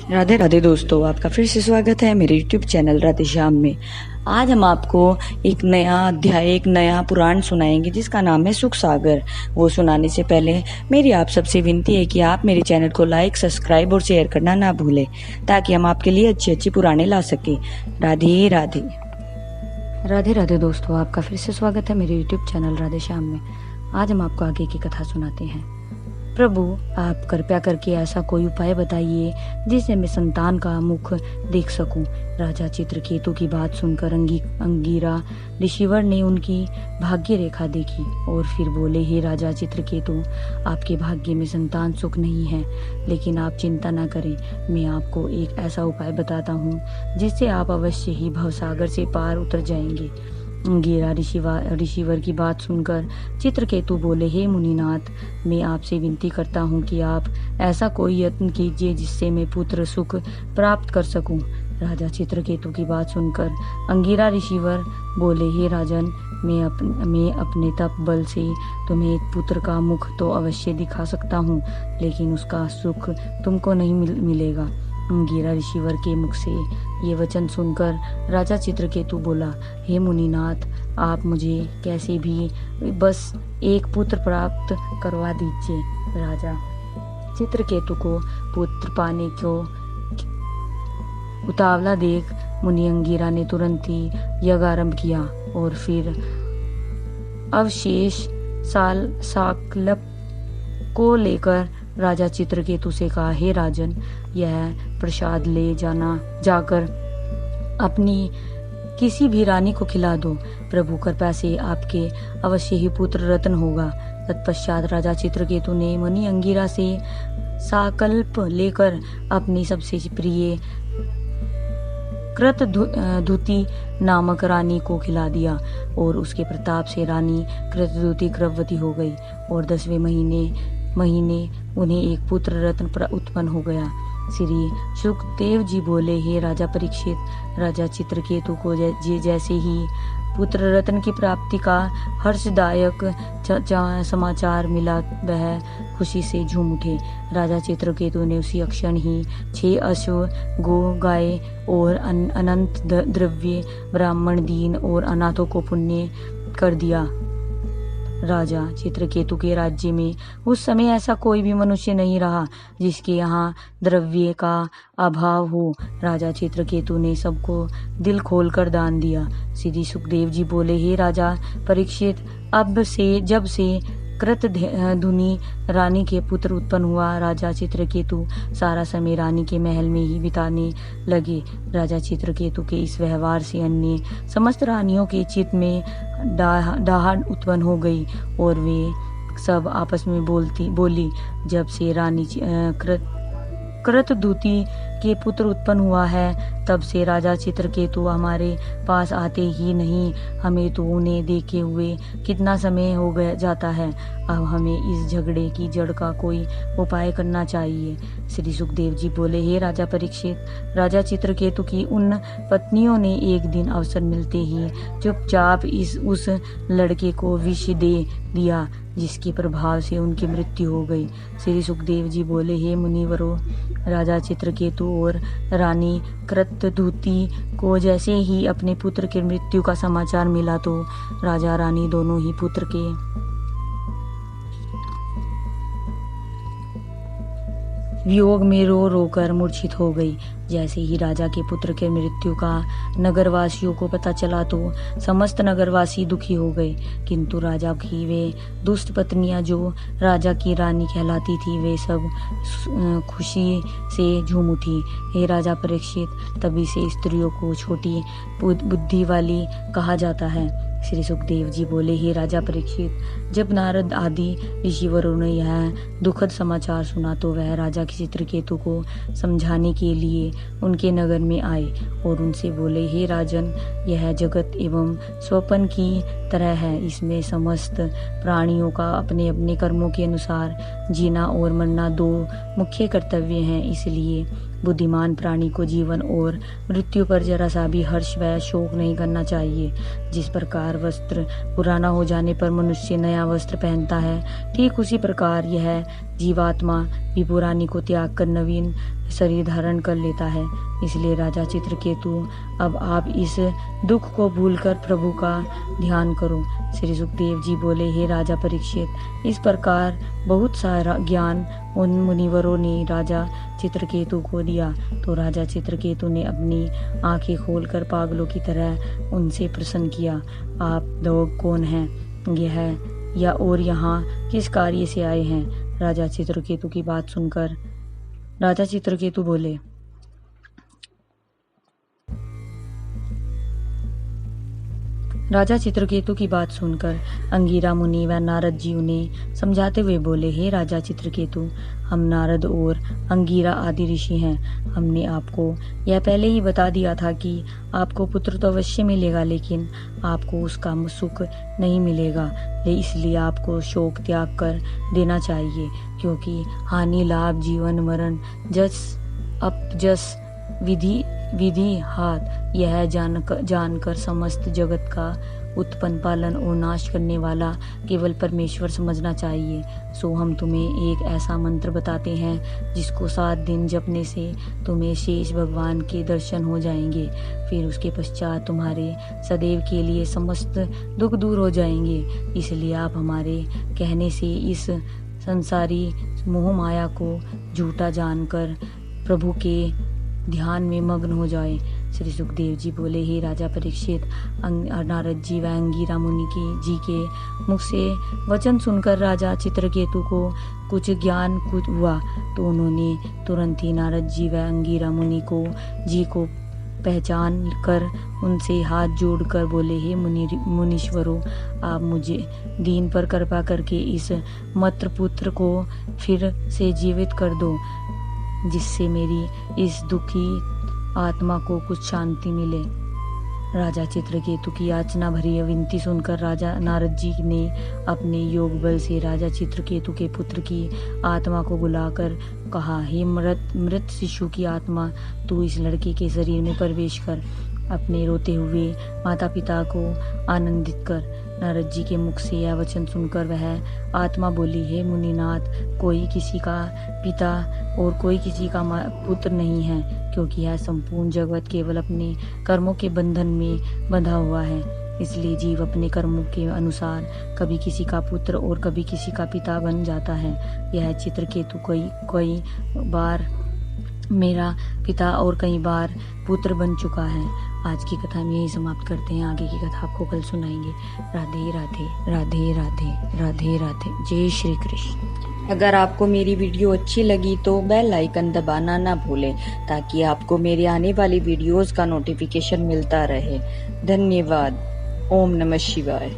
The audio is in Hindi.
राधे राधे दोस्तों, आपका फिर से स्वागत है मेरे YouTube चैनल राधे श्याम में। आज हम आपको एक नया अध्याय, एक नया पुराण सुनाएंगे जिसका नाम है सुख सागर। वो सुनाने से पहले मेरी आप सबसे विनती है कि आप मेरे चैनल को लाइक, सब्सक्राइब और शेयर करना ना भूलें, ताकि हम आपके लिए अच्छी अच्छी पुराने ला सकें। राधे राधे। राधे राधे दोस्तों, आपका फिर से स्वागत है मेरे YouTube चैनल राधे श्याम में। आज हम आपको आगे की कथा सुनाते हैं। प्रभु, आप कृपया करके ऐसा कोई उपाय बताइए जिससे मैं संतान का मुख देख सकूं। राजा चित्रकेतु की बात सुनकर अंगीरा ऋषिवर ने उनकी भाग्य रेखा देखी और फिर बोले, हे राजा चित्रकेतु, आपके भाग्य में संतान सुख नहीं है, लेकिन आप चिंता न करें, मैं आपको एक ऐसा उपाय बताता हूँ जिससे आप अवश्य ही भवसागर से पार उतर जाएंगे। अंगीरा ऋषिवर की बात सुनकर चित्रकेतु बोले, हे मुनिनाथ, मैं आपसे विनती करता हूँ कि आप ऐसा कोई यत्न कीजिए जिससे मैं पुत्र सुख प्राप्त कर सकूं। राजा चित्रकेतु की बात सुनकर अंगीरा ऋषिवर बोले, हे राजन, मैं अपने तप बल से तुम्हें एक पुत्र का मुख तो अवश्य दिखा सकता हूँ, लेकिन उसका सुख तुमको नहीं मिलेगा। अंगीरा ऋषिवर के मुख से ये वचन सुनकर राजा चित्रकेतु बोला, हे मुनिनाथ, आप मुझे कैसे भी बस एक पुत्र प्राप्त करवा दीजिए। राजा चित्रकेतु को पुत्र पाने को उतावला देख मुनि अंगीरा ने तुरंत ही यज्ञ आरंभ किया और फिर अवशेष साकल्प को लेकर राजा चित्रकेतु से कहा, हे राजन, यह प्रसाद ले जाकर अपनी किसी भी रानी को खिला दो। प्रभु कृपा से आपके अवश्य ही पुत्र रत्न होगा। तत्पश्चात राजा चित्रकेतु ने मुनि अंगीरा से साकल्प लेकर अपनी सबसे प्रिय कृतधुति नामक रानी को खिला दिया और उसके प्रताप से रानी कृतधुति गर्भवती हो गई और 10वें महीने उन्हें एक पुत्र रत्न उत्पन्न हो गया। श्री सुखदेव जी बोले, हे राजा परीक्षित, राजा चित्रकेतु को जैसे ही पुत्र रत्न की प्राप्ति का हर्षदायक समाचार मिला, वह खुशी से झूम उठे। राजा चित्रकेतु ने उसी क्षण ही 6 अश्व, गो, गाय और अनंत द्रव्य ब्राह्मण, दीन और अनाथों को पुण्य कर दिया। राजा चित्रकेतु के राज्य में उस समय ऐसा कोई भी मनुष्य नहीं रहा जिसके यहाँ द्रव्य का अभाव हो। राजा चित्रकेतु ने सबको दिल खोलकर दान दिया। श्री सुखदेव जी बोले, हे राजा परीक्षित, जब से कृतधुनि रानी के पुत्र उत्पन्न हुआ, राजा चित्रकेतु सारा समय रानी के महल में ही बिताने लगे। राजा चित्रकेतु के इस व्यवहार से अन्य समस्त रानियों के चित्त में डाहड उत्पन्न हो गई और वे सब आपस में बोली, जब से रानी कृतधुति के पुत्र उत्पन्न हुआ है, तब से राजा चित्रकेतु हमारे पास आते ही नहीं। हमें तो उन्हें देखे हुए कितना समय हो गया जाता है। अब हमें इस झगड़े की जड़ का कोई उपाय करना चाहिए। श्री सुखदेव जी बोले, हे राजा परीक्षित, राजा चित्रकेतु की उन पत्नियों ने एक दिन अवसर मिलते ही चुपचाप उस लड़के को विष दे दिया, जिसके प्रभाव से उनकी मृत्यु हो गई। श्री सुखदेव जी बोले, हे मुनिवरों, राजा चित्रकेतु और रानी कृतधुति को जैसे ही अपने पुत्र के मृत्यु का समाचार मिला, तो राजा रानी दोनों ही पुत्र के वियोग में रो रो कर मूर्छित हो गई। जैसे ही राजा के पुत्र के मृत्यु का नगरवासियों को पता चला, तो समस्त नगरवासी दुखी हो गए, किंतु राजा की वे दुष्ट पत्नियां जो राजा की रानी कहलाती थी, वे सब खुशी से झूम उठी। हे राजा परीक्षित, तभी से स्त्रियों को छोटी बुद्धि वाली कहा जाता है। श्री सुखदेव जी बोले, हे राजा परीक्षित, जब नारद आदि ऋषिवरों ने यह दुखद समाचार सुना, तो वह राजा चित्रकेतु को समझाने के लिए उनके नगर में आए और उनसे बोले, हे राजन, यह जगत एवं स्वप्न की तरह है। इसमें समस्त प्राणियों का अपने अपने कर्मों के अनुसार जीना और मरना 2 मुख्य कर्तव्य हैं। इसलिए बुद्धिमान प्राणी को जीवन और मृत्यु पर जरा सा भी हर्ष व शोक नहीं करना चाहिए। जिस प्रकार वस्त्र पुराना हो जाने पर मनुष्य नया वस्त्र पहनता है, ठीक उसी प्रकार यह जीवात्मा भी पुरानी को त्याग कर नवीन शरीर धारण कर लेता है। इसलिए राजा चित्रकेतु, अब आप इस दुख को भूलकर प्रभु का ध्यान करो। श्री सुखदेव जी बोले, हे राजा परीक्षित, इस प्रकार बहुत सारा ज्ञान उन मुनिवरों ने राजा चित्रकेतु को दिया। तो राजा चित्रकेतु ने अपनी आंखें खोलकर पागलों की तरह उनसे प्रश्न किया, आप लोग कौन हैं, या और यहाँ किस कार्य से आए हैं? राजा चित्रकेतु की बात सुनकर राजा चित्रकेतु बोले, राजा चित्रकेतु की बात सुनकर अंगिरा मुनि व नारद जी उन्हें समझाते हुए बोले, हे राजा चित्रकेतु, हम नारद और अंगिरा आदि ऋषि हैं। हमने आपको यह पहले ही बता दिया था कि आपको पुत्र तो अवश्य मिलेगा, लेकिन आपको उसका सुख नहीं मिलेगा। इसलिए आपको शोक त्याग कर देना चाहिए, क्योंकि हानि लाभ जीवन मरण जस अपजस विधि हाथ यह जानकर समस्त जगत का उत्पन्न पालन और नाश करने वाला केवल परमेश्वर समझना चाहिए। सो हम तुम्हें एक ऐसा मंत्र बताते हैं जिसको 7 दिन जपने से तुम्हें शेष भगवान के दर्शन हो जाएंगे। फिर उसके पश्चात तुम्हारे सदैव के लिए समस्त दुख दूर हो जाएंगे। इसलिए आप हमारे कहने से इस संसारी मोह माया को झूठा जानकर प्रभु के ध्यान में मग्न हो जाए। श्री सुखदेव जी बोले, हे राजा परीक्षित, नारद जी व अंगिरा मुनि जी के मुख से वचन सुनकर राजा चित्रकेतु को कुछ ज्ञान हुआ। तो उन्होंने तुरंत ही नारद जी व अंगिरा मुनि को पहचान कर उनसे हाथ जोड़कर बोले, हे मुनीश्वरों, आप मुझे दीन पर कृपा करके इस मत्र पुत्र को फिर से जीवित कर दो, जिससे मेरी इस दुखी आत्मा को कुछ शांति मिले। राजा चित्रकेतु की याचना भरी विनती सुनकर राजा नारद जी ने अपने योग बल से राजा चित्रकेतु के पुत्र की आत्मा को बुलाकर कहा, हे मृत शिशु की आत्मा, तू इस लड़के के शरीर में प्रवेश कर अपने रोते हुए माता पिता को आनंदित कर। नारद जी के मुख से यह वचन सुनकर वह आत्मा बोली, हे मुनिनाथ, कोई किसी का पिता और कोई किसी का पुत्र नहीं है, क्योंकि यह संपूर्ण जगत केवल अपने कर्मों के बंधन में बंधा हुआ है। इसलिए जीव अपने कर्मों के अनुसार कभी किसी का पुत्र और कभी किसी का पिता बन जाता है। यह चित्रकेतु कई बार मेरा पिता और कई बार पुत्र बन चुका है। आज की कथा में यही समाप्त करते हैं। आगे की कथा आपको कल सुनाएंगे। राधे राधे राधे राधे राधे राधे। जय श्री कृष्ण। अगर आपको मेरी वीडियो अच्छी लगी तो बेल आइकन दबाना ना भूलें, ताकि आपको मेरे आने वाली वीडियोस का नोटिफिकेशन मिलता रहे। धन्यवाद। ओम नमः शिवाय।